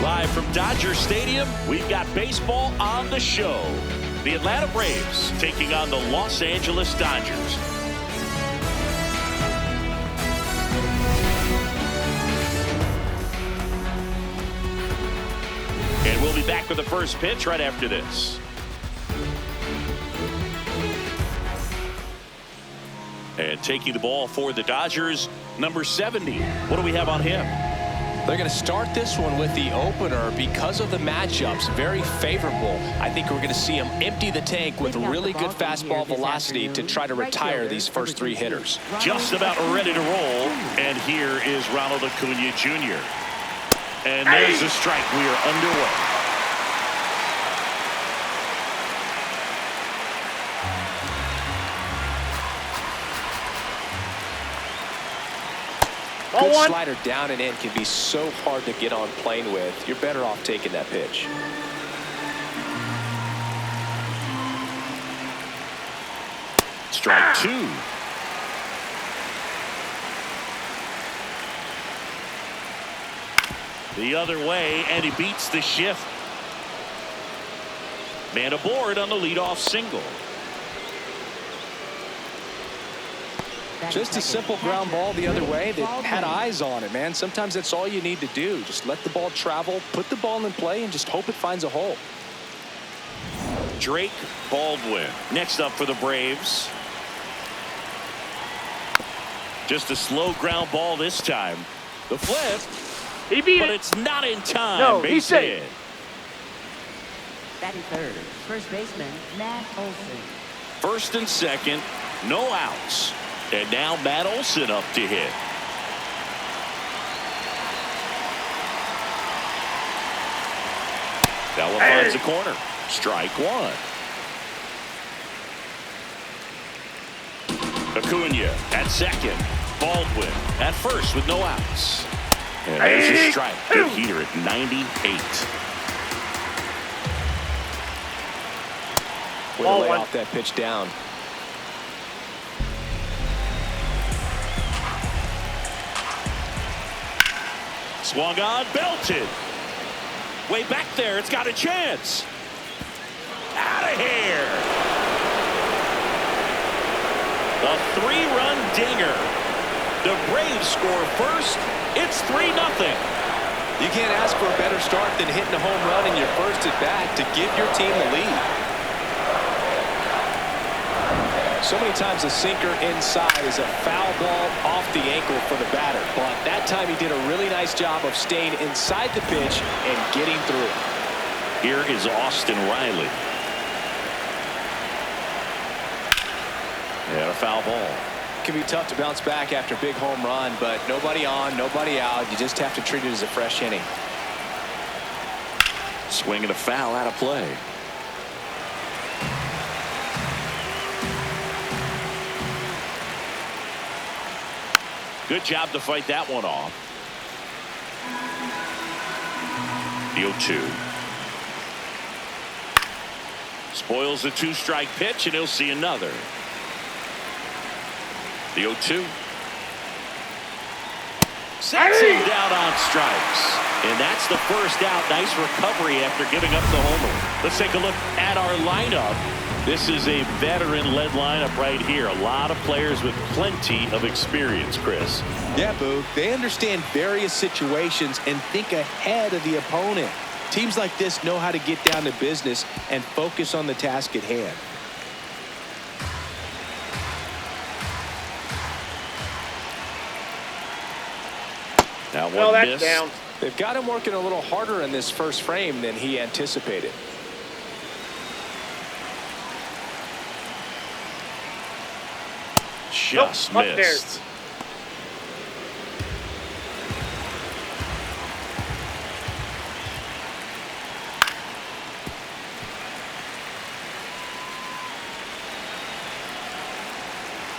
Live from Dodger Stadium, we've got baseball on the show. The Atlanta Braves taking on the Los Angeles Dodgers. And we'll be back with the first pitch right after this. And taking the ball for the Dodgers, number 70. What do we have on him? They're going to start this one with the opener because of the matchups. Very favorable. I think we're going to see him empty the tank with really good fastball velocity to try to retire these first three hitters. Just about ready to roll. And here is Ronald Acuna Jr. And there's a strike. We are underway. Good slider down and in can be so hard to get on plane with. You're better off taking that pitch. Strike two. The other way, and he beats the shift. Man aboard on the leadoff single. Just a simple ground ball the other way that had eyes on it, man. Sometimes that's all you need to do. Just let the ball travel, put the ball in play, and just hope it finds a hole. Drake Baldwin next up for the Braves. Just a slow ground ball this time. The flip. He beat but it. It's not in time. No, Base he's safe. hit. Batting third, first baseman Matt Olson. First and second, no outs. And now Matt Olson up to hit. That one finds the corner. Strike one. Acuna at second. Baldwin at first with no outs. And there's a strike. Good heater at 98. Way to lay off that pitch down. Swung on, belted. Way back there, it's got a chance. Out of here. A three-run dinger. The Braves score first. It's 3-0. You can't ask for a better start than hitting a home run in your first at bat to give your team the lead. So many times a sinker inside is a foul ball off the ankle for the batter. But that time he did a really nice job of staying inside the pitch and getting through. Here is Austin Riley. And a foul ball. It can be tough to bounce back after a big home run, but nobody on, nobody out. You just have to treat it as a fresh inning. Swinging a foul out of play. Good job to fight that one off. The 0-2. Spoils the two-strike pitch, and he'll see another. The 0-2. Sets him down on strikes. And that's the first out. Nice recovery after giving up the homer. Let's take a look at our lineup. This is a veteran-led lineup right here. A lot of players with plenty of experience, Chris. Yeah, Boo. They understand various situations and think ahead of the opponent. Teams like this know how to get down to business and focus on the task at hand. That one that's missed. down. They've got him working a little harder in this first frame than he anticipated. Just missed.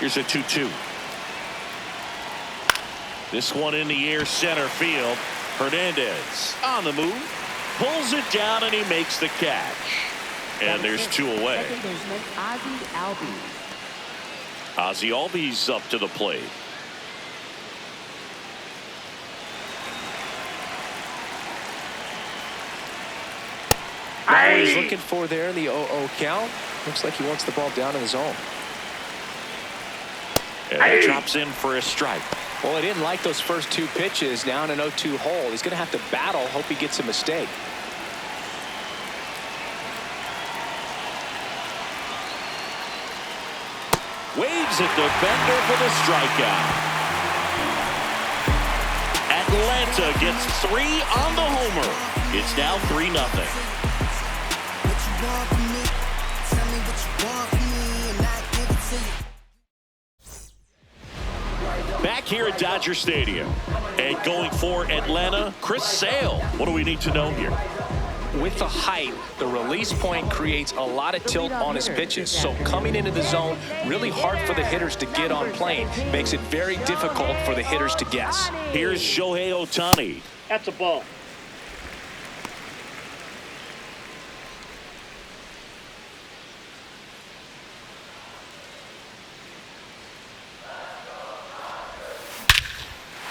Here's a 2-2. This one in the air, center field. Hernandez on the move, pulls it down, and he makes the catch. And there's two away. Second baseman Ozzie Albies. Ozzie Albies up to the plate. Not what he's looking for there in the 0-0 count. Looks like he wants the ball down in the zone. And he drops in for a strike. Well, he didn't like those first two pitches. Now in an 0-2 hole, he's going to have to battle. Hope he gets a mistake. Waves at defender for the strikeout. Atlanta gets 3 on the homer. It's now 3-0. Back here at Dodger Stadium. And going for Atlanta, Chris Sale. What do we need to know here? With the height, the release point creates a lot of tilt on his pitches. So coming into the zone, really hard for the hitters to get on plane. Makes it very difficult for the hitters to guess. Here's Shohei Ohtani. That's a ball.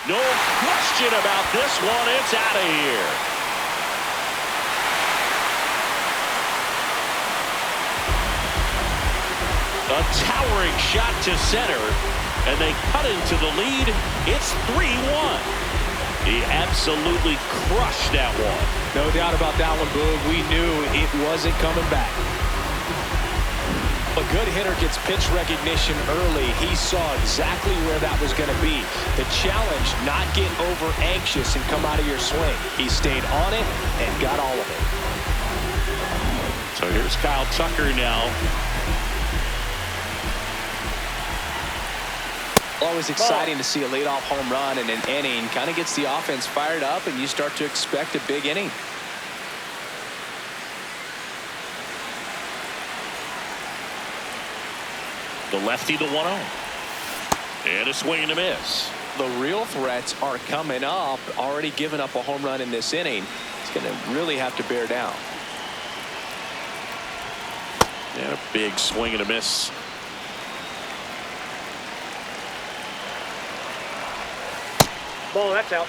No question about this one. It's out of here. A towering shot to center, and they cut into the lead. It's 3-1. He absolutely crushed that one. No doubt about that one, Boog. We knew it wasn't coming back. A good hitter gets pitch recognition early. He saw exactly where that was going to be. The challenge, not get over anxious and come out of your swing. He stayed on it and got all of it. So here's Kyle Tucker now. Always exciting to see a leadoff home run in an inning. Kind of gets the offense fired up, and you start to expect a big inning. The lefty to 1-0. And a swing and a miss. The real threats are coming up. Already given up a home run in this inning. It's going to really have to bear down. And a big swing and a miss. Ball, that's out.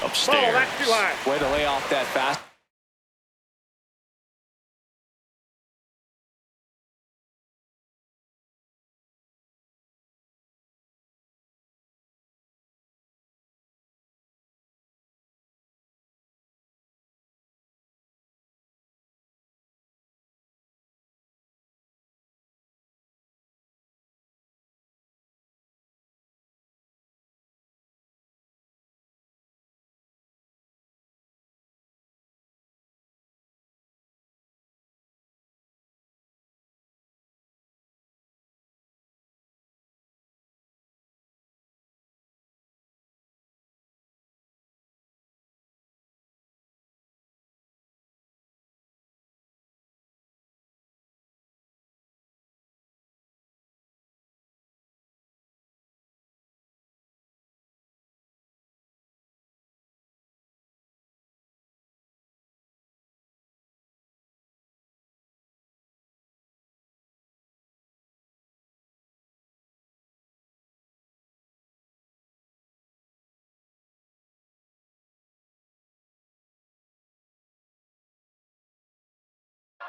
Upstairs. Ball, that's too high. Way to lay off that fast.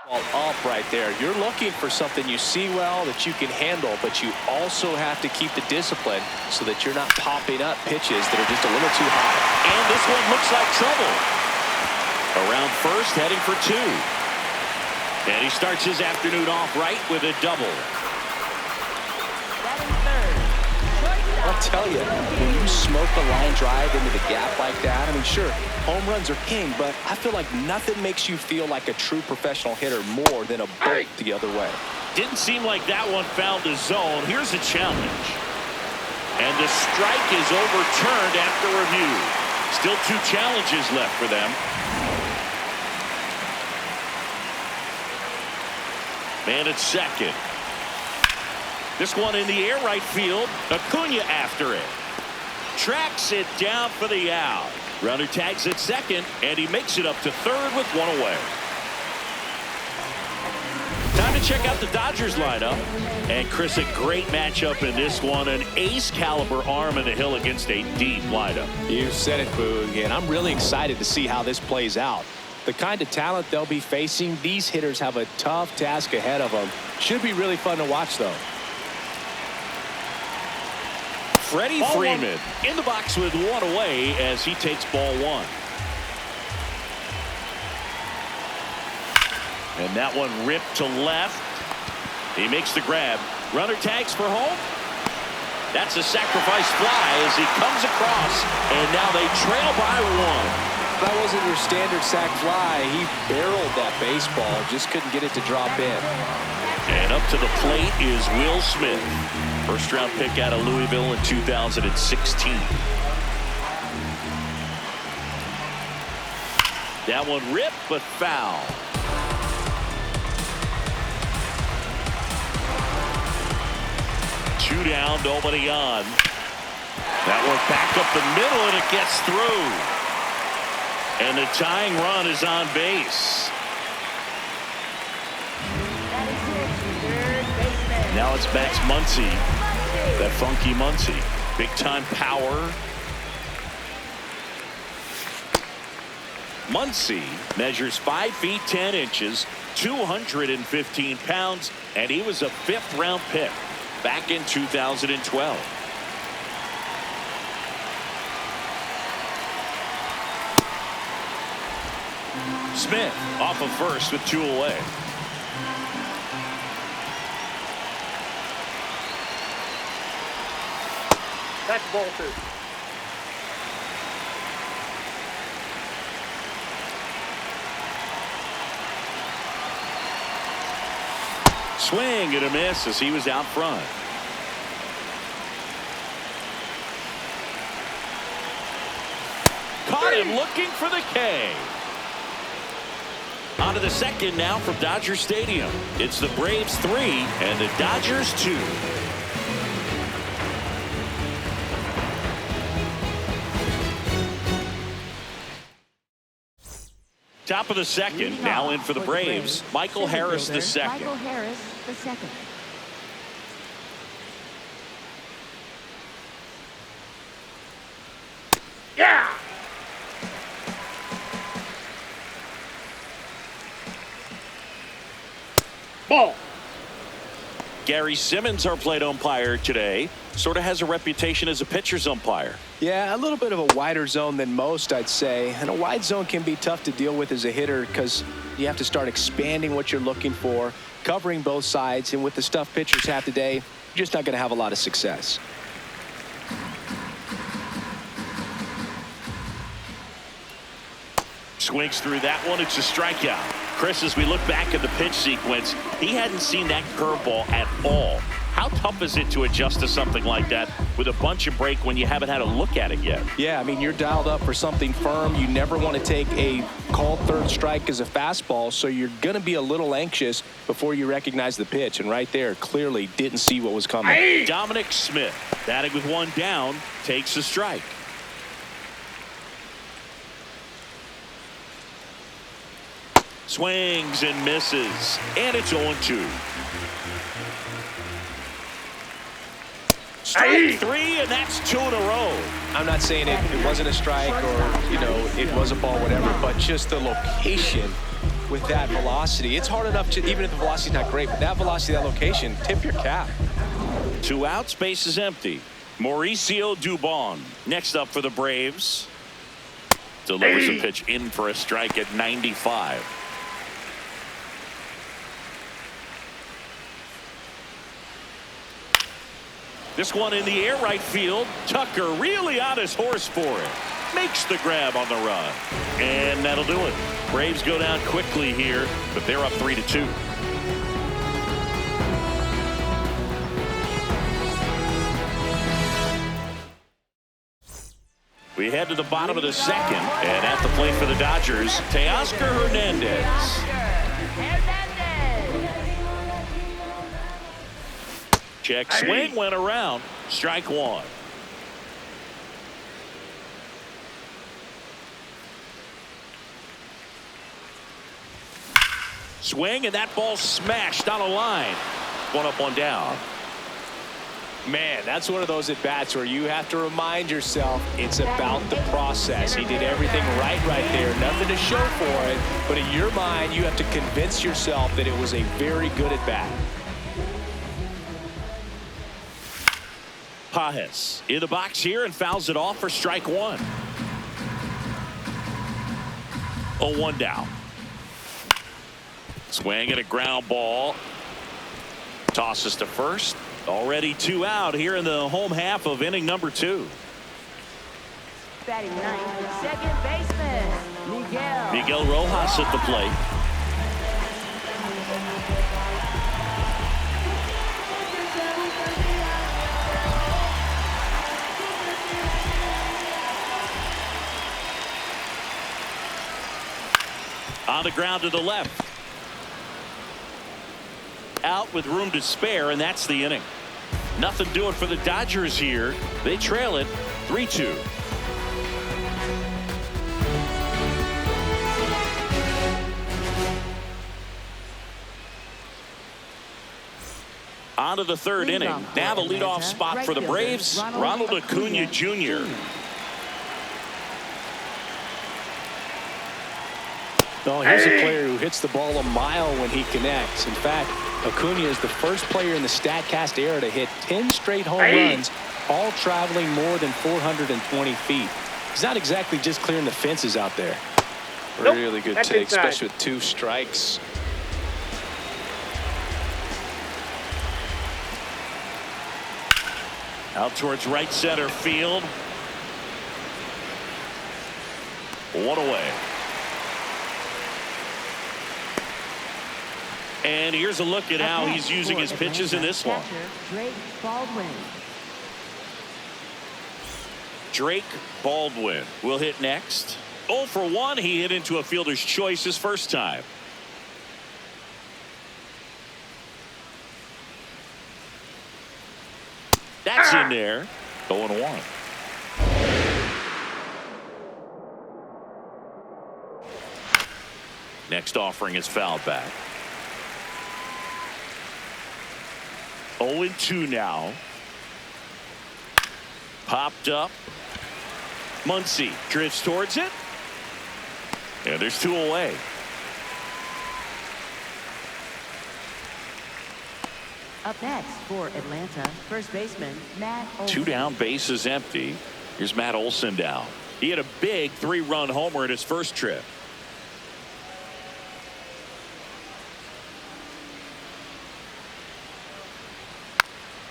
Ball up right there. You're looking for something you see well that you can handle, but you also have to keep the discipline so that you're not popping up pitches that are just a little too high. And this one looks like trouble. Around first, heading for 2. And he starts his afternoon off right with a double. I'll tell you, when you smoke a line drive into the gap like that, I mean, sure, home runs are king, but I feel like nothing makes you feel like a true professional hitter more than a bolt the other way. Didn't seem like that one found the zone. Here's a challenge. And the strike is overturned after review. Still 2 challenges left for them. Man at second. This one in the air right field. Acuna after it. Tracks it down for the out. Runner tags at second, and he makes it up to third with 1 away. Time to check out the Dodgers lineup. And Chris, a great matchup in this one. An ace caliber arm in the hill against a deep lineup. You said it, Boog, and I'm really excited to see how this plays out. The kind of talent they'll be facing, these hitters have a tough task ahead of them. Should be really fun to watch, though. Freddie Freeman in the box with one away as he takes ball one. And that one ripped to left. He makes the grab. Runner tags for home. That's a sacrifice fly as he comes across. And now they trail by one. That wasn't your standard sac fly. He barreled that baseball. Just couldn't get it to drop in. And up to the plate is Will Smith. First round pick out of Louisville in 2016. That one ripped but foul. Two down, nobody on. That one back up the middle and it gets through. And the tying run is on base. Now it's Max Muncy. That funky Muncy. Big time power. Muncy measures 5 feet 10 inches, 215 pounds, and he was a 5th round pick back in 2012. Smith off of first with 2 away. That's ball 2. Swing and a miss as he was out front. Caught him looking for the K. On to the second now from Dodger Stadium. It's the Braves 3 and the Dodgers 2. Top of the second, now in for the Braves, Michael Harris the second. Michael Harris the second. Yeah! Ball. Gary Simmons, our plate umpire today, sort of has a reputation as a pitcher's umpire. Yeah, a little bit of a wider zone than most, I'd say. And a wide zone can be tough to deal with as a hitter because you have to start expanding what you're looking for, covering both sides. And with the stuff pitchers have today, you're just not going to have a lot of success. Swings through that one. It's a strikeout. Chris, as we look back at the pitch sequence, he hadn't seen that curveball at all. How tough is it to adjust to something like that with a bunch of break when you haven't had a look at it yet? Yeah, I mean, you're dialed up for something firm. You never want to take a called third strike as a fastball, so you're going to be a little anxious before you recognize the pitch. And right there, clearly didn't see what was coming. Dominic Smith, batting with one down, takes a strike. Swings and misses, and it's 0-2. Strike 3, and that's 2 in a row. I'm not saying it wasn't a strike or, you know, it was a ball, whatever, but just the location with that velocity. It's hard enough to, even if the velocity's not great, but that velocity, that location, tip your cap. 2 out, space is empty. Mauricio Dubon next up for the Braves. Delivers a pitch in for a strike at 95. This one in the air right field. Tucker really on his horse for it. Makes the grab on the run. And that'll do it. Braves go down quickly here, but they're up 3-2. We head to the bottom of the second, and at the plate for the Dodgers, Teoscar Hernandez. Check swing went around. Strike 1. Swing, and that ball smashed on a line. One up, one down. Man, that's one of those at-bats where you have to remind yourself it's about the process. He did everything right there. Nothing to show for it. But in your mind, you have to convince yourself that it was a very good at-bat. Pages in the box here and fouls it off for strike one. 0-1 down. Swing and a ground ball. Tosses to first. Already 2 out here in the home half of inning number 2. Batting ninth, second baseman, Miguel. Miguel Rojas at the plate. On the ground to the left. Out with room to spare, and that's the inning. Nothing doing for the Dodgers here. They trail it 3-2. On to the third inning. Now the leadoff spot for the Braves, Ronald Acuna Jr. Well, here's a player who hits the ball a mile when he connects. In fact, Acuna is the first player in the StatCast era to hit 10 straight home runs, all traveling more than 420 feet. He's not exactly just clearing the fences out there. Nope, Really good that's take, inside. especially with 2 strikes. Out towards right center field. 1 away. And here's a look at how he's using his pitches in this one. Drake Baldwin. Drake Baldwin will hit next. 0 for 1. He hit into a fielder's choice his first time. That's in there. 0-1. Next offering is fouled back. 0-2 now. Popped up. Muncy drifts towards it. And there's 2 away. Up next for Atlanta, first baseman Matt Olson. 2 down, base is empty. Here's Matt Olson down. He had a big 3-run homer in his first trip.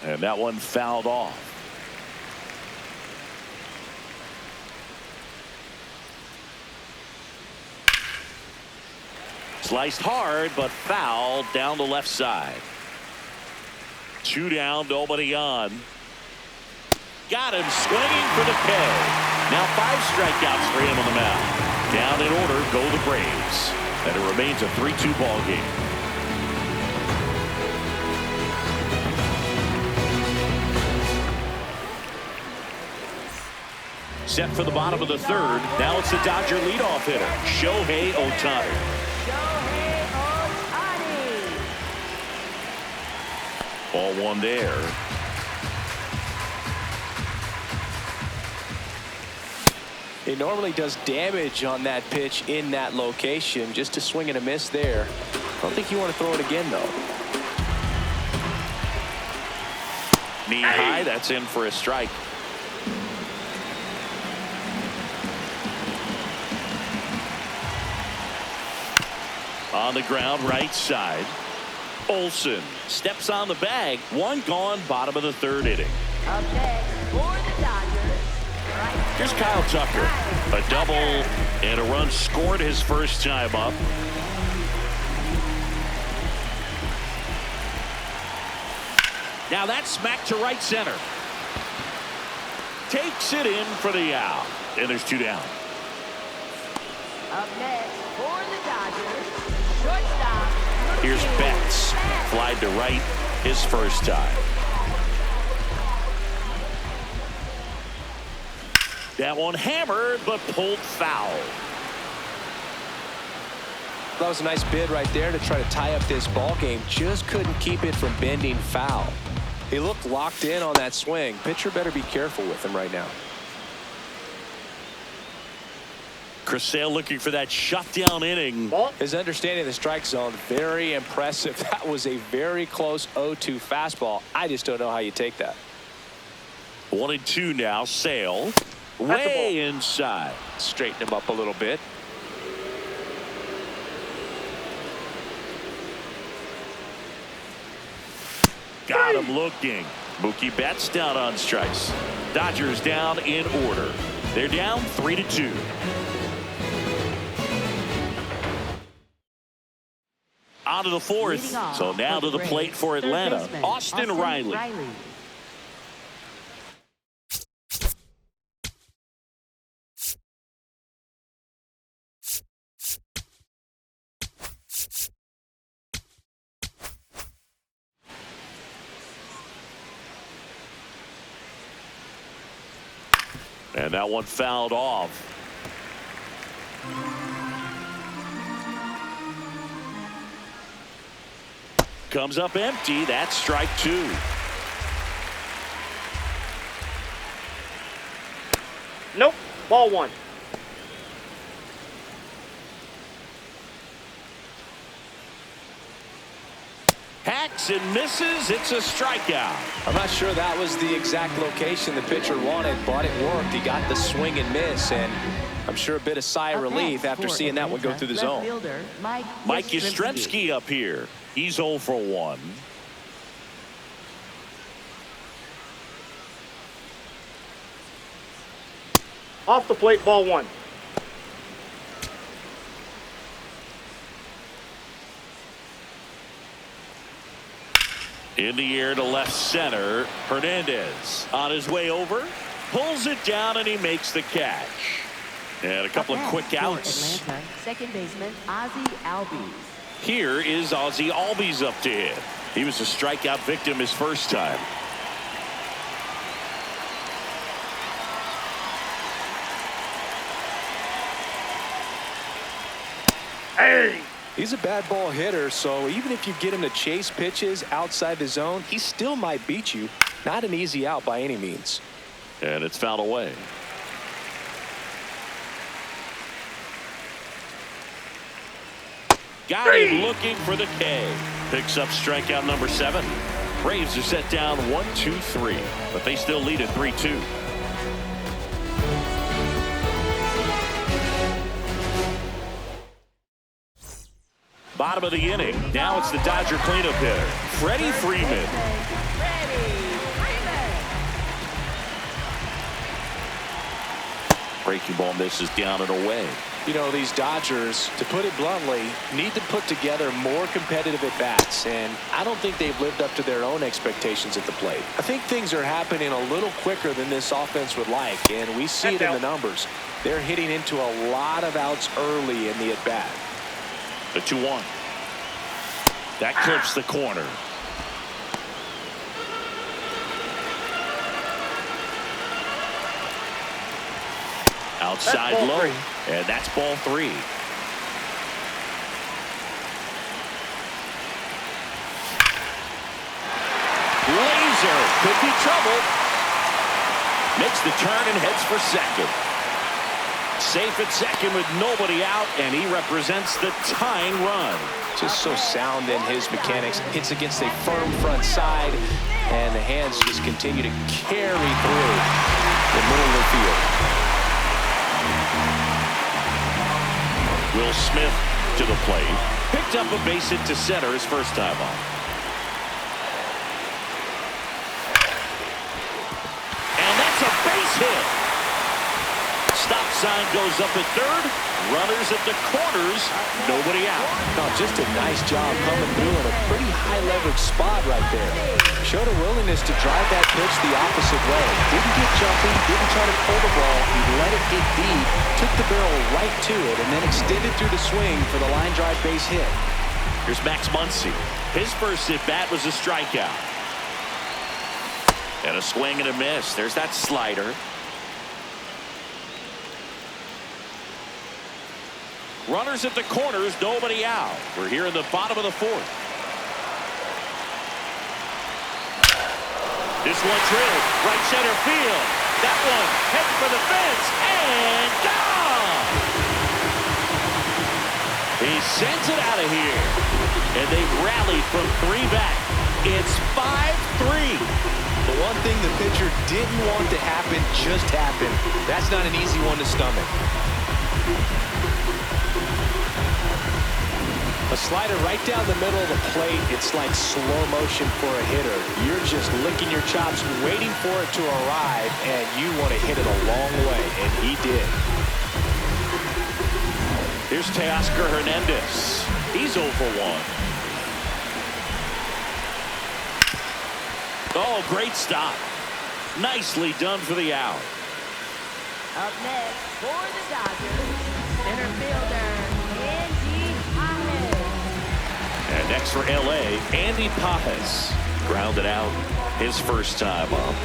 And that one fouled off. Sliced hard, but fouled down the left side. 2 down, nobody on. Got him swinging for the K. Now 5 strikeouts for him on the mound. Down in order go the Braves. And it remains a 3-2 ball game. Set for the bottom of the third. Now it's the Dodger leadoff hitter, Shohei Ohtani. Shohei Ohtani. Ball 1 there. He normally does damage on that pitch in that location. Just a swing and a miss there. I don't think you want to throw it again, though. Knee high, that's in for a strike. On the ground, right side. Olson steps on the bag. 1 gone, bottom of the third inning. Up next for the Dodgers. Right Here's Kyle Tucker. A double and a run scored his first time up. Now that's smacked to right center. Takes it in for the out. And there's 2 down. Up next for the Dodgers. Shortstop. Here's Betts. Flied to right his first time. That one hammered but pulled foul. That was a nice bid right there to try to tie up this ball game. Just couldn't keep it from bending foul. He looked locked in on that swing. Pitcher better be careful with him right now. Chris Sale looking for that shutdown inning. Ball. His understanding of the strike zone, very impressive. That was a very close 0-2 fastball. I just don't know how you take that. 1-2 now. Sale way inside. Straighten him up a little bit. Got him looking. Mookie Betts down on strikes. Dodgers down in order. They're down 3-2. On to the fourth. So now to the plate for Atlanta, Austin Riley. And that one fouled off. Comes up empty. That's strike two. Nope. Ball one. Hacks and misses. It's a strikeout. I'm not sure that was the exact location the pitcher wanted, but it worked. He got the swing and miss, and I'm sure a bit of sigh of relief after seeing that one go through the zone. Mike Yastrzemski up here. He's 0 for 1. Off the plate, ball one. In the air to left center. Hernandez on his way over. Pulls it down and he makes the catch. And a couple of quick outs. Atlanta, second baseman Ozzie Albies. Here is Ozzie Albies up to hit. He was a strikeout victim his first time. Hey! He's a bad ball hitter, so even if you get him to chase pitches outside the zone, he still might beat you. Not an easy out by any means. And it's fouled away. Got him looking for the K. Picks up strikeout number 7. Braves are set down 1-2-3, but they still lead at 3-2. Bottom of the inning. Now it's the Dodger cleanup hitter, Freddie Freeman. Breaking ball misses down and away. You know, these Dodgers, to put it bluntly, need to put together more competitive at-bats, and I don't think they've lived up to their own expectations at the plate. I think things are happening a little quicker than this offense would like, and we see it in the numbers. They're hitting into a lot of outs early in the at-bat. The 2-1. That clips the corner. Outside low, and that's ball 3. Laser could be trouble. Makes the turn and heads for second. Safe at second with nobody out, and he represents the tying run. Just so sound in his mechanics. Hits against a firm front side, and the hands just continue to carry through the middle of the field. Will Smith to the plate. Picked up a base hit to center his first time on. And that's a base hit. Stop sign goes up at third. Runners at the corners. Nobody out. No, just a nice job coming through in a pretty high leverage spot right there. Showed a willingness to drive that pitch the opposite way. Didn't get jumpy, didn't try to pull the ball. He let it get deep, took the barrel right to it, and then extended through the swing for the line drive base hit. Here's Max Muncy. His first at bat was a strikeout. And a swing and a miss. There's that slider. Runners at the corners, nobody out. We're here in the bottom of the fourth. This one drilled, right center field. That one heading for the fence, and gone! He sends it out of here, and they rallied from 3 back. It's 5-3. The one thing the pitcher didn't want to happen just happened. That's not an easy one to stomach. A slider right down the middle of the plate. It's like slow motion for a hitter. You're just licking your chops, waiting for it to arrive, and you want to hit it a long way, and he did. Here's Teoscar Hernandez. He's 0 for 1. Oh, great stop. Nicely done for the out. Up next for the Dodgers, center fielder, Andy Pajes. And next for L.A., Andy Pajes. Grounded out his first time up.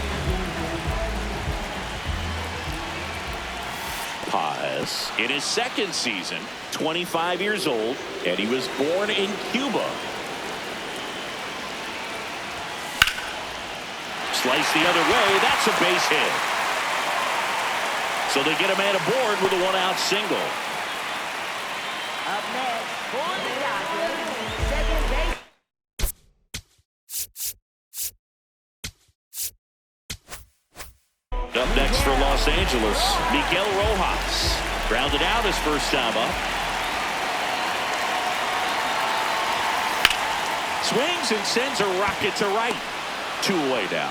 Pajes in his second season, 25 years old, and he was born in Cuba. Slice the other way. That's a base hit. So they get a man aboard with a 1-out single. Up next for the Dodgers, second base. Up next for Los Angeles, Miguel Rojas. Grounded out his first time up. Swings and sends a rocket to right. 2 away now.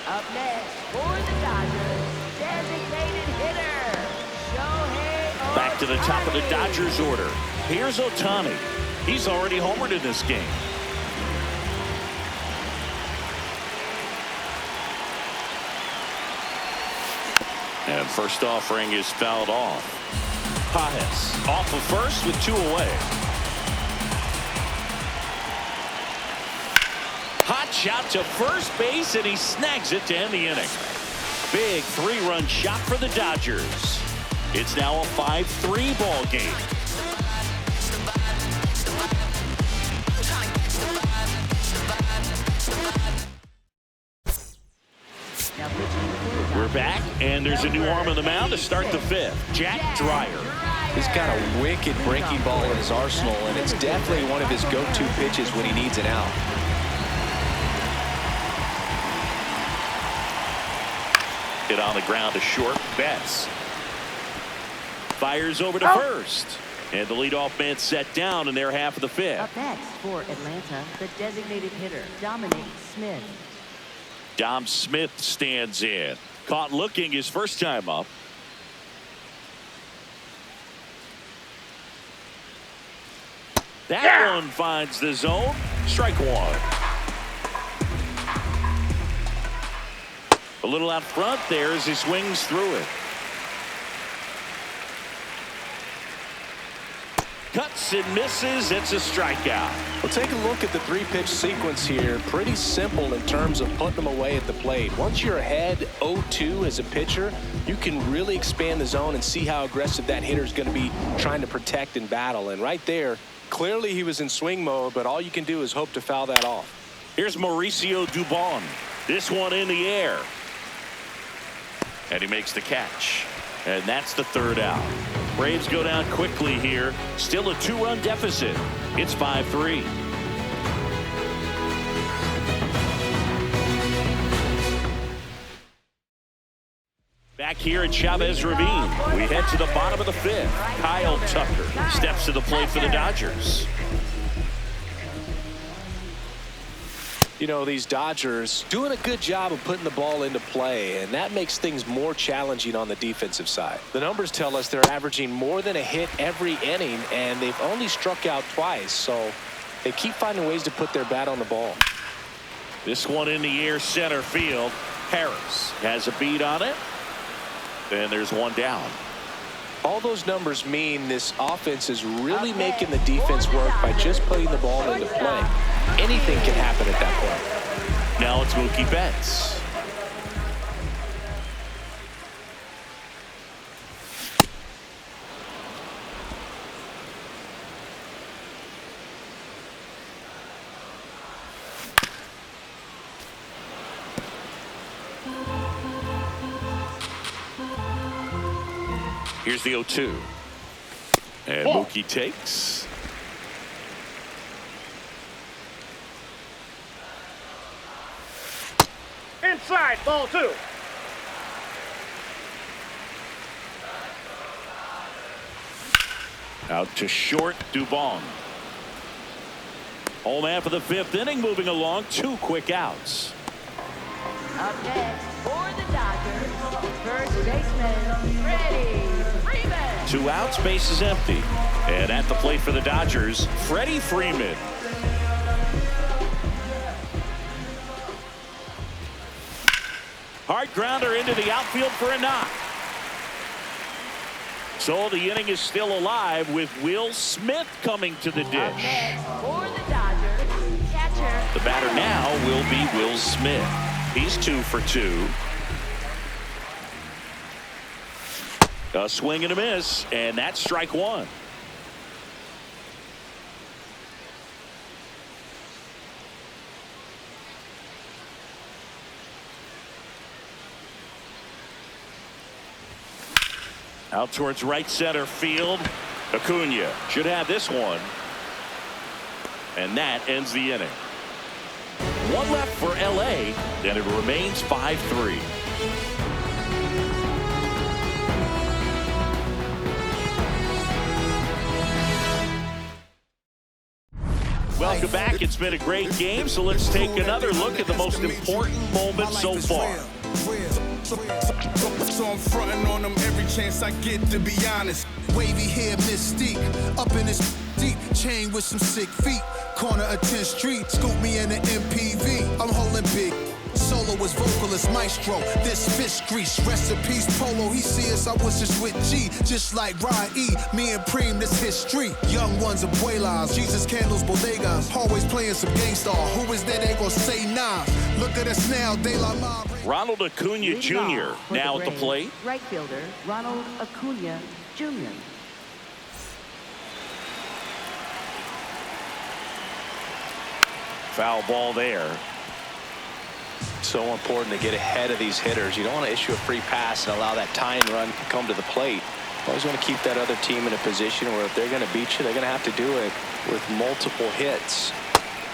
Up next for the Dodgers, designated hitter, Shohei Ohtani. Back to the top of the Dodgers order. Here's Ohtani. He's already homered in this game. And first offering is fouled off. Pajes off of first with 2 away. Hot shot to first base, and he snags it to end the inning. Big 3-run shot for the Dodgers. It's now a 5-3 ball game. We're back, and there's a new arm on the mound to start the 5th. Jack Dreyer. He's got a wicked breaking ball in his arsenal, and it's definitely one of his go-to pitches when he needs an out. Hit on the ground to short. Betts fires over to first, and the leadoff man set down in their half of the 5th. Up next for Atlanta, the designated hitter, Dominic Smith. Dom Smith stands in. Caught looking his first time up. That one finds the zone. Strike 1. A little out front there as he swings through it. Cuts and misses. It's a strikeout. Well, take a look at the 3-pitch sequence here. Pretty simple in terms of putting them away at the plate. Once you're ahead 0-2 as a pitcher, you can really expand the zone and see how aggressive that hitter is going to be trying to protect and battle. And right there, clearly he was in swing mode, but all you can do is hope to foul that off. Here's Mauricio Dubon. This one in the air. And he makes the catch. And that's the 3rd out. Braves go down quickly here. Still a 2-run deficit. It's 5-3. Back here at Chavez Ravine, we head to the bottom of the 5th. Kyle Tucker steps to the plate for the Dodgers. You know, these Dodgers doing a good job of putting the ball into play, and that makes things more challenging on the defensive side. The numbers tell us they're averaging more than a hit every inning, and they've only struck out twice, so they keep finding ways to put their bat on the ball. This one in the air, center field. Harris has a beat on it. And there's one down. All those numbers mean this offense is really making the defense work by just putting the ball into play. Anything can happen at that point. Now it's Mookie Betts. Here's the 0-2. And Mookie takes. Inside, ball 2. Out to short, Dubon. Home half of the 5th inning, moving along. 2 quick outs. Up next for the Dodgers, first baseman, Freddie Freeman. 2 outs, base is empty. And at the plate for the Dodgers, Freddie Freeman. Hard grounder into the outfield for a knock. So the inning is still alive with Will Smith coming to the Up dish. next for the Dodgers, catcher. The batter now will be Will Smith. He's 2 for 2. A swing and a miss, and that's strike 1. Out towards right center field. Acuna should have this one. And that ends the inning. 1 left for LA, and it remains 5-3. Welcome back. It's been a great game, so let's take another look at the most important moment so far. So I'm fronting on them every chance I get, to be honest. Wavy hair, mystique, up in his deep chain with some sick feet. Corner of 10th Street, scoop me in an MPV. I'm holding big. Soloist, vocalist, maestro. This fish grease, recipes, polo. He see us, I was just with G, just like Ryan E. Me and Preem, this history. Young ones, abuelas, Jesus candles, bodegas. Always playing some gangsta. Who is that? They gon' say nah. Look at us now, De La Mob. Ronald Acuna Jr. now at the plate. Right fielder, Ronald Acuna Jr. Foul ball there. So important to get ahead of these hitters. You don't want to issue a free pass and allow that tying run to come to the plate. You always want to keep that other team in a position where if they're going to beat you, they're going to have to do it with multiple hits.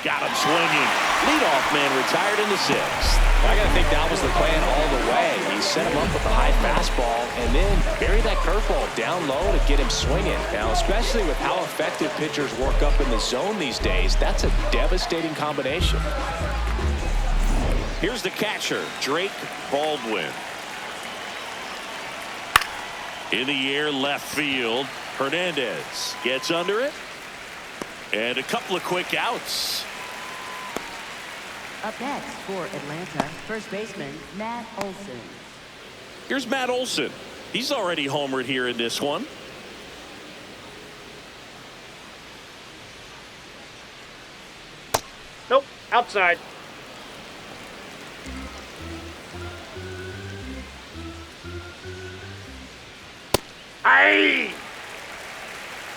Got him swinging. Leadoff man retired in the 6th. I got to think that was the plan all the way. He set him up with a high fastball and then buried that curveball down low to get him swinging. Now, especially with how effective pitchers work up in the zone these days, that's a devastating combination. Here's the catcher, Drake Baldwin. In the air, left field. Hernandez gets under it. And a couple of quick outs. Up next for Atlanta, first baseman, Matt Olson. Here's Matt Olson. He's already homered here in this one. Nope, outside. Aye!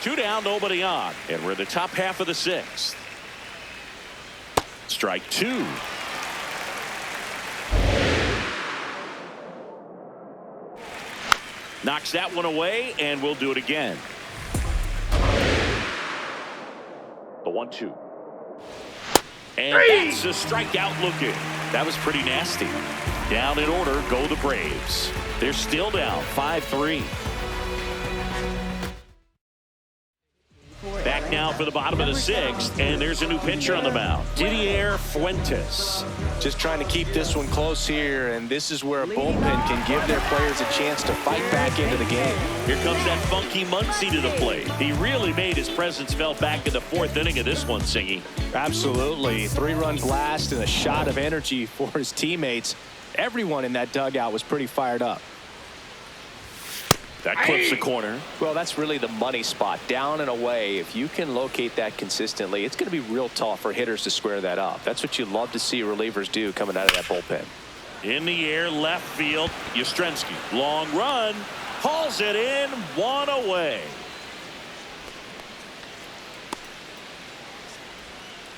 2 down, nobody on. And we're in the top half of the 6th. Strike 2. Knocks that one away, and we'll do it again. The 1-2. And that's a strikeout looking. That was pretty nasty. Down in order go the Braves. They're still down 5-3. Back now for the bottom of the 6th, and there's a new pitcher on the mound, Didier Fuentes. Just trying to keep this one close here, and this is where a bullpen can give their players a chance to fight back into the game. Here comes that funky Muncy to the plate. He really made his presence felt back in the 4th inning of this one, Singy. Absolutely. 3-run blast and a shot of energy for his teammates. Everyone in that dugout was pretty fired up. That clips the corner. Well, that's really the money spot. Down and away. If you can locate that consistently, it's going to be real tough for hitters to square that up. That's what you love to see relievers do coming out of that bullpen. In the air, left field, Yastrzemski. Long run. Hauls it in. 1 away.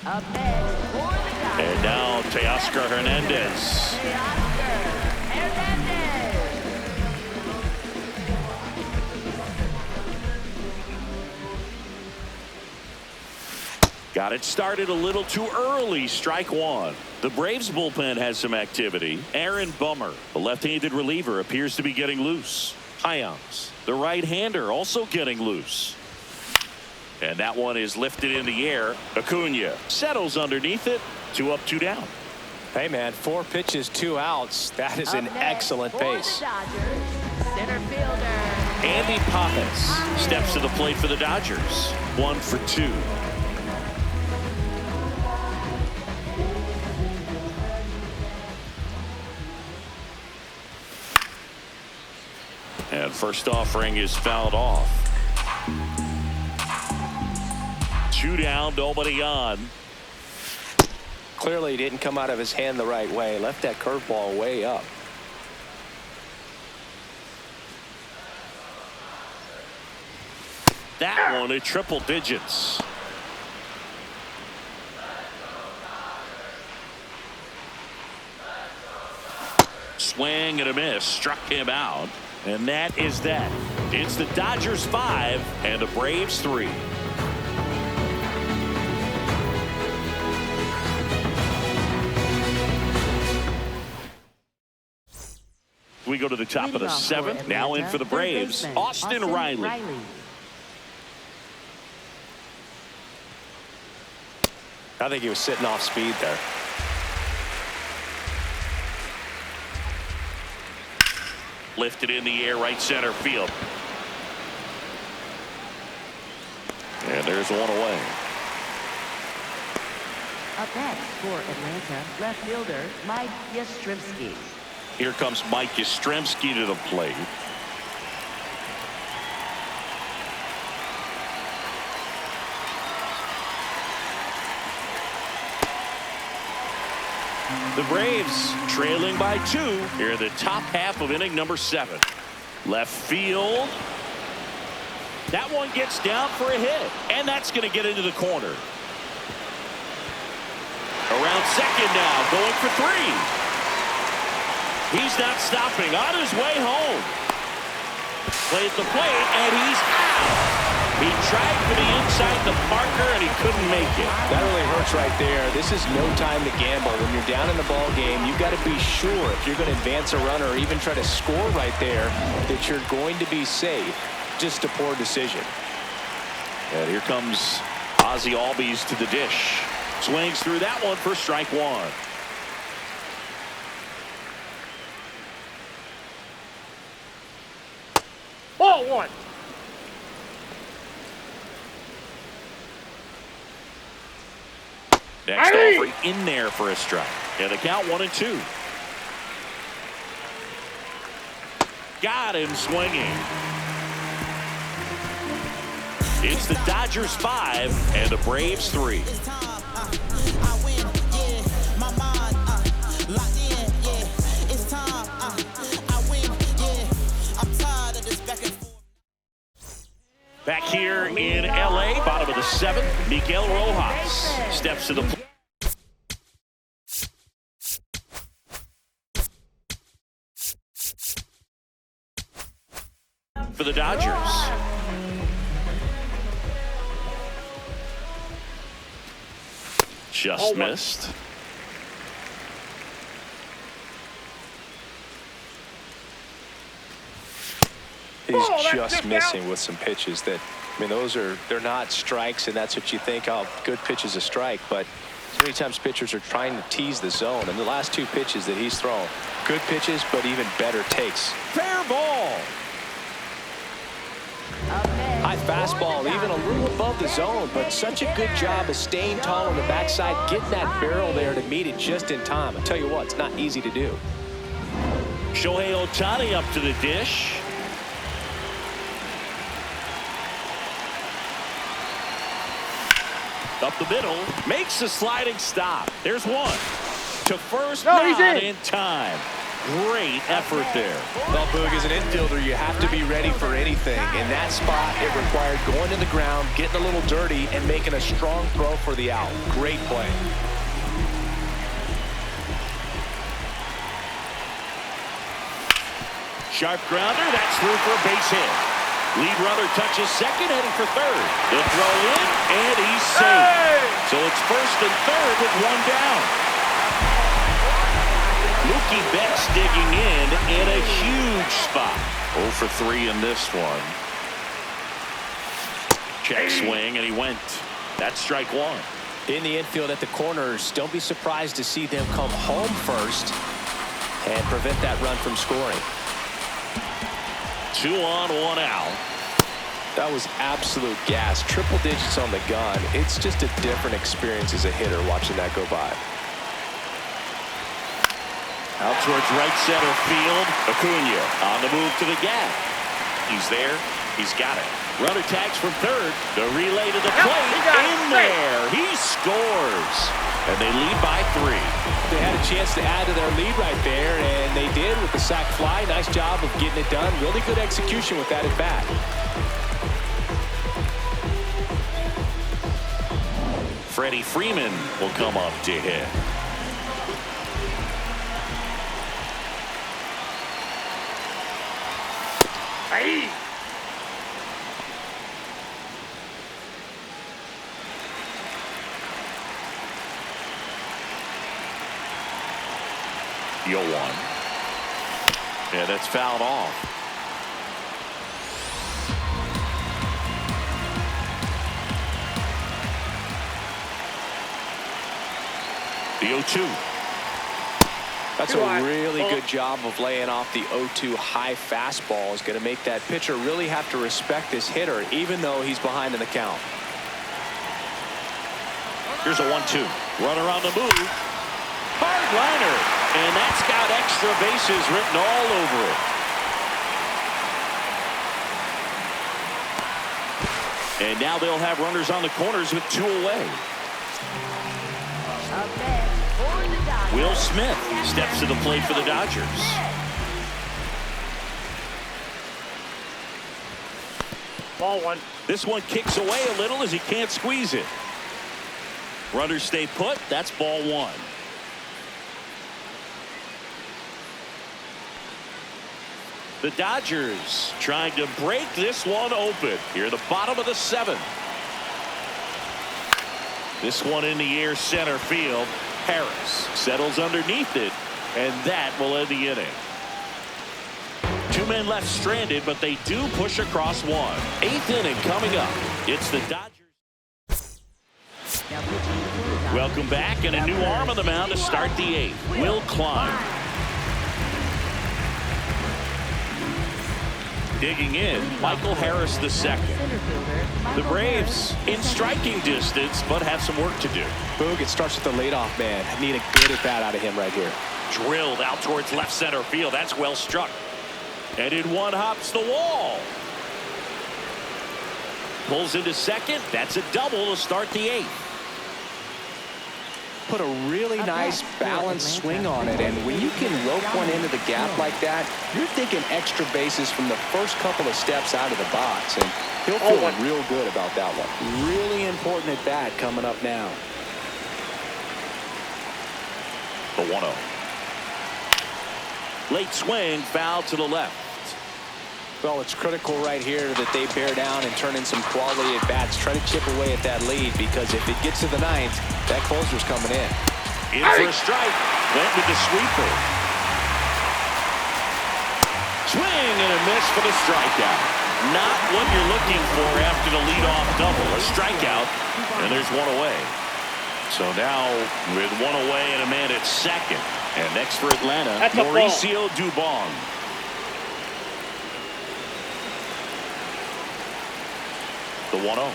Up next for the Dodgers. And now Teoscar Hernandez. Teoscar Hernandez. Got it started a little too early. Strike one. The Braves bullpen has some activity. Aaron Bummer, the left-handed reliever, appears to be getting loose. Hyams, the right-hander, also getting loose. And that one is lifted in the air. Acuna settles underneath it. 2 up, 2 down. Hey, man, 4 pitches, 2 outs. That is an excellent pace. Center fielder Andy Pappas steps to the plate for the Dodgers. 1 for 2. And first offering is fouled off. 2 down, nobody on. Clearly didn't come out of his hand the right way. Left that curveball way up. That one at triple digits. Swing and a miss. Struck him out. And that is that. It's the Dodgers 5 and the Braves 3. We go to the top of the 7th. Now in for the Braves, Austin Riley. I think he was sitting off speed there. Lifted in the air, right center field. And there's one away. Up next for Atlanta, left fielder Mike Yastrzemski. Here comes Mike Yastrzemski to the plate. The Braves trailing by 2 here in the top half of inning number 7. Left field. That one gets down for a hit, and that's going to get into the corner. Around second now, going for 3. He's not stopping. On his way home. Play at the plate, and he's out. He tried for the inside the marker, and he couldn't make it. That really hurts right there. This is no time to gamble. When you're down in the ball game, you've got to be sure if you're going to advance a runner or even try to score right there that you're going to be safe. Just a poor decision. And here comes Ozzie Albies to the dish. Swings through that one for strike 1. Ball 1. Next offering in there for a strike. And the count 1-2. Got him swinging. It's the Dodgers 5 and the Braves 3. Back here in LA, bottom of the 7th, Miguel Rojas steps to the plate. For the Dodgers. Just missed. He's just missing with some pitches that, I mean, they're not strikes, and that's what you think, oh, good pitch is a strike, but so many times pitchers are trying to tease the zone, and the last 2 pitches that he's thrown, good pitches, but even better takes. Fair ball. High fastball, even a little above the zone, but such a good job of staying tall on the backside, getting that barrel there to meet it just in time. I'll tell you what, it's not easy to do. Shohei Ohtani up to the dish. Up the middle, makes a sliding stop. There's one. To first, not in time. Great effort there. Well, Boog, as an infielder, you have to be ready for anything. In that spot, it required going to the ground, getting a little dirty, and making a strong throw for the out. Great play. Sharp grounder, that's through for a base hit. Lead runner touches second, heading for third. The throw in, and he's safe. So it's first and third with one down. Mookie Betts digging in a huge spot. 0 for 3 in this one. Check swing, and he went. That's strike one. In the infield at the corners, don't be surprised to see them come home first and prevent that run from scoring. 2 on, 1 out. That was absolute gas. Triple digits on the gun. It's just a different experience as a hitter watching that go by. Out towards right center field. Acuna on the move to the gap. He's there. He's got it. Runner tags from third. The relay to the plate. In there. He scores. And they lead by 3. They had a chance to add to their lead right there, and they did with the sac fly. Nice job of getting it done. Really good execution with that at bat. Freddie Freeman will come up to hit. Hey. The 0-1. Yeah, that's fouled off. The 0-2. That's a really good job of laying off the 0-2 high fastball. Is going to make that pitcher really have to respect this hitter, even though he's behind in the count. Here's a 1-2. Runner on the move. Hard liner. And that's got extra bases written all over it. And now they'll have runners on the corners with 2 away. Up next for the Dodgers. Will Smith steps to the plate for the Dodgers. Ball 1. This one kicks away a little as he can't squeeze it. Runners stay put. That's ball 1. The Dodgers trying to break this one open here at the bottom of the 7th. This one in the air center field. Harris settles underneath it, and that will end the inning. 2 men left stranded, but they do push across one. 8th inning coming up. It's the Dodgers. Welcome back, and a new arm on the mound to start the 8th. Will Klein. Digging in, Michael Harris II. The Braves in striking distance, but have some work to do. Boog, it starts with the leadoff man. Need a good at bat out of him right here. Drilled out towards left center field. That's well struck. And in one hops the wall. Pulls into second. That's a double to start the 8th. Put a really nice balanced swing on it, and when you can rope one into the gap like that, you're thinking extra bases from the first couple of steps out of the box, and he'll feel real good about that one. Really important at bat coming up now. The 1-0. Late swing, foul to the left. Well, it's critical right here that they bear down and turn in some quality at bats. Try to chip away at that lead, because if it gets to the 9th, that closer's coming in. In for a strike. Went with the sweeper. Swing and a miss for the strikeout. Not what you're looking for after the leadoff double. A strikeout, and there's one away. So now with one away and a man at second. And next for Atlanta, Mauricio Dubon. The 1-0.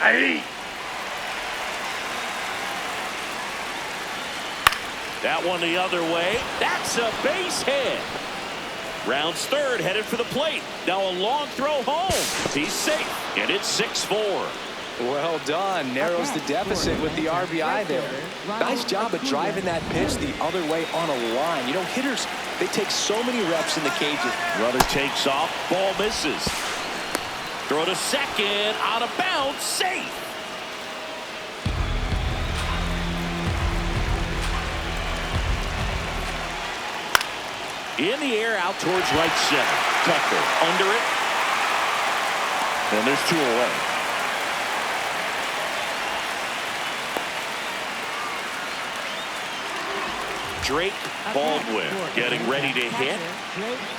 Hey. That one the other way. That's a base hit. Rounds third, headed for the plate. Now a long throw home. He's safe, and it's 6-4. Well done. Narrows the deficit with the RBI there. Nice job of driving that pitch the other way on a line. You know, hitters, they take so many reps in the cages. Runner takes off. Ball misses. Throw to second. Out of bounds. Safe. In the air out towards right center. Tucker under it. And there's 2 away. Drake Baldwin getting ready to hit.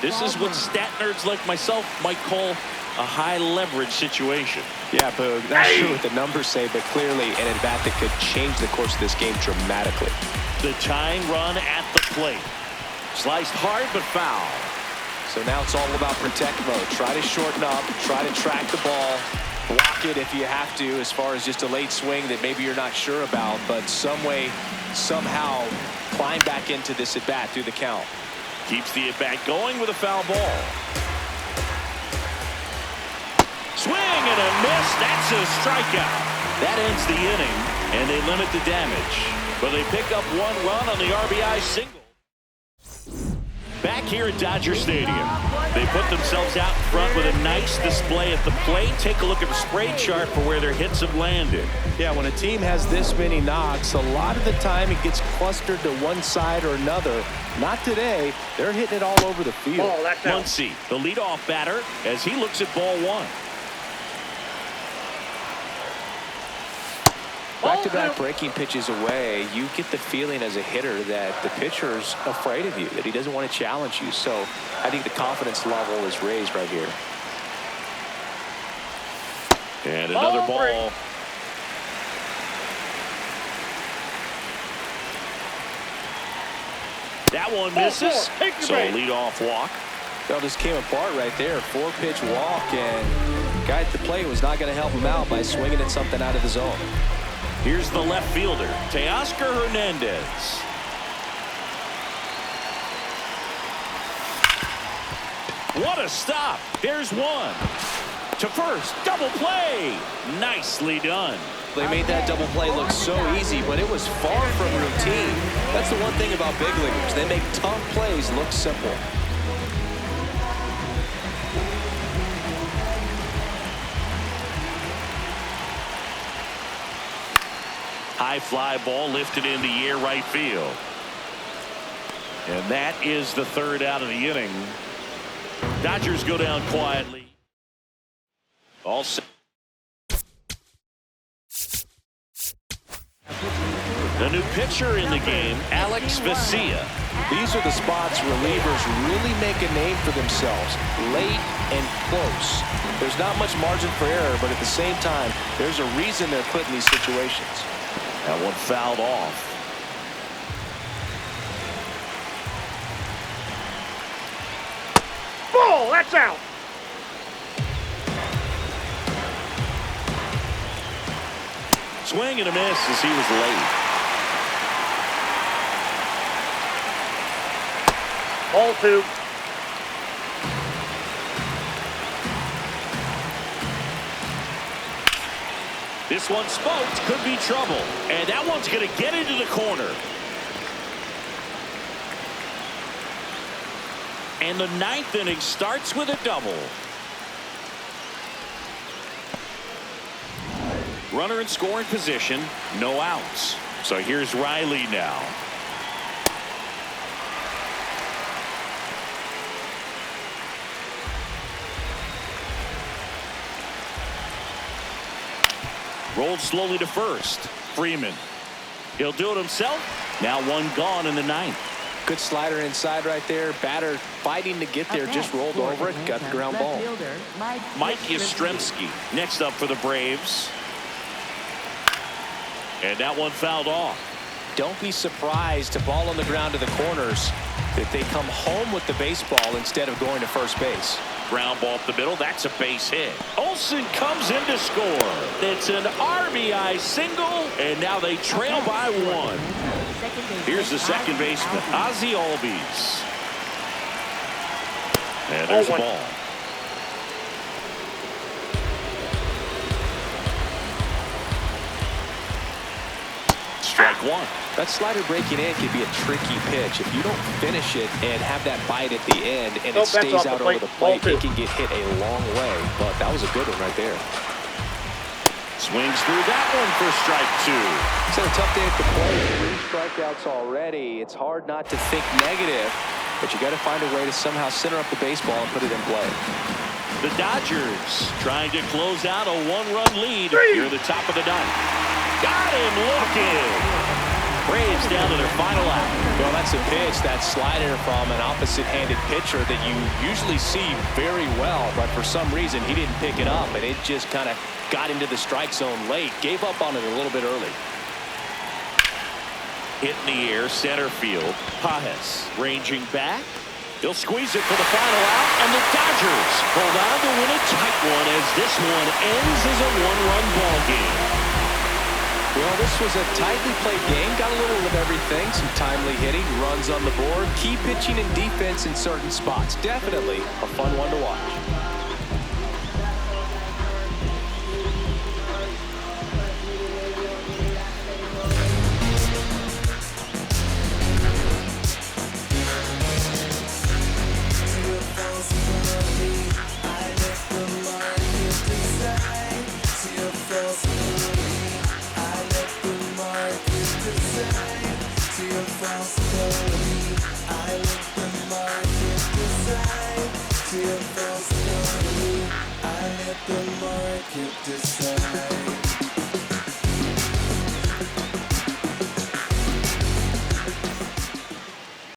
This is what stat nerds like myself might call a high leverage situation. Yeah, Boog, not sure what the numbers say, but clearly an at-bat that could change the course of this game dramatically. The tying run at the plate. Sliced hard but foul. So now it's all about protect mode. Try to shorten up, try to track the ball, block it if you have to, as far as just a late swing that maybe you're not sure about, but some way, somehow climb back into this at-bat through the count. Keeps the at-bat going with a foul ball. Swing and a miss. That's a strikeout. That ends the inning, and they limit the damage. But they pick up 1 run on the RBI single. Back here at Dodger Stadium, they put themselves out in front with a nice display at the plate. Take a look at the spray chart for where their hits have landed. Yeah, when a team has this many knocks, a lot of the time it gets clustered to one side or another. Not today. They're hitting it all over the field. Oh, that's out. Muncy, the leadoff batter, as he looks at ball 1. Back-to-back breaking pitches away, you get the feeling as a hitter that the pitcher's afraid of you, that he doesn't want to challenge you. So I think the confidence level is raised right here. And another ball. That one misses. So leadoff walk. Well, just came apart right there. 4-pitch walk, and guy at the plate was not going to help him out by swinging at something out of the zone. Here's the left fielder, Teoscar Hernandez. What a stop. There's 1. To first, double play. Nicely done. They made that double play look so easy, but it was far from routine. That's the one thing about big leaguers. They make tough plays look simple. High fly ball lifted in the air right field. And that is the 3rd out of the inning. Dodgers go down quietly. All set. The new pitcher in the game, Alex Vesia. These are the spots relievers really make a name for themselves, late and close. There's not much margin for error, but at the same time, there's a reason they're put in these situations. That one fouled off. Ball, that's out. Swing and a miss as he was late. Ball 2. This one smoked, could be trouble. And that one's going to get into the corner. And the 9th inning starts with a double. Runner in scoring position, no outs. So here's Riley now. Rolled slowly to first. Freeman. He'll do it himself. Now 1 gone in the 9th. Good slider inside right there. Batter fighting to get there. Just rolled over it. Got the ground ball. Mike Yastrzemski next up for the Braves. And that one fouled off. Don't be surprised, a ball on the ground to the corners, that they come home with the baseball instead of going to first base. Ground ball up the middle. That's a base hit. Olsen comes in to score. It's an RBI single, and now they trail by 1. Here's the second baseman, Ozzie Albies. And there's a ball. Strike 1. That slider breaking in can be a tricky pitch. If you don't finish it and have that bite at the end and it stays out over the plate, it can get hit a long way. But that was a good one right there. Swings through that one for strike 2. It's been a tough day at the plate. 3 strikeouts already. It's hard not to think negative, but you got to find a way to somehow center up the baseball and put it in play. The Dodgers trying to close out a one-run lead here at the top of the ninth. Got him looking. Braves down to their final out. Well, that's a pitch that slider from an opposite-handed pitcher that you usually see very well, but for some reason he didn't pick it up, and it just kind of got into the strike zone late. Gave up on it a little bit early. Hit in the air, center field. Pajes ranging back. He'll squeeze it for the final out, and the Dodgers hold on to win a tight one as this one ends as a one-run ball game. Well, this was a tightly played game. Got a little of everything. Some timely hitting, runs on the board, key pitching and defense in certain spots. Definitely a fun one to watch. I let the market decide.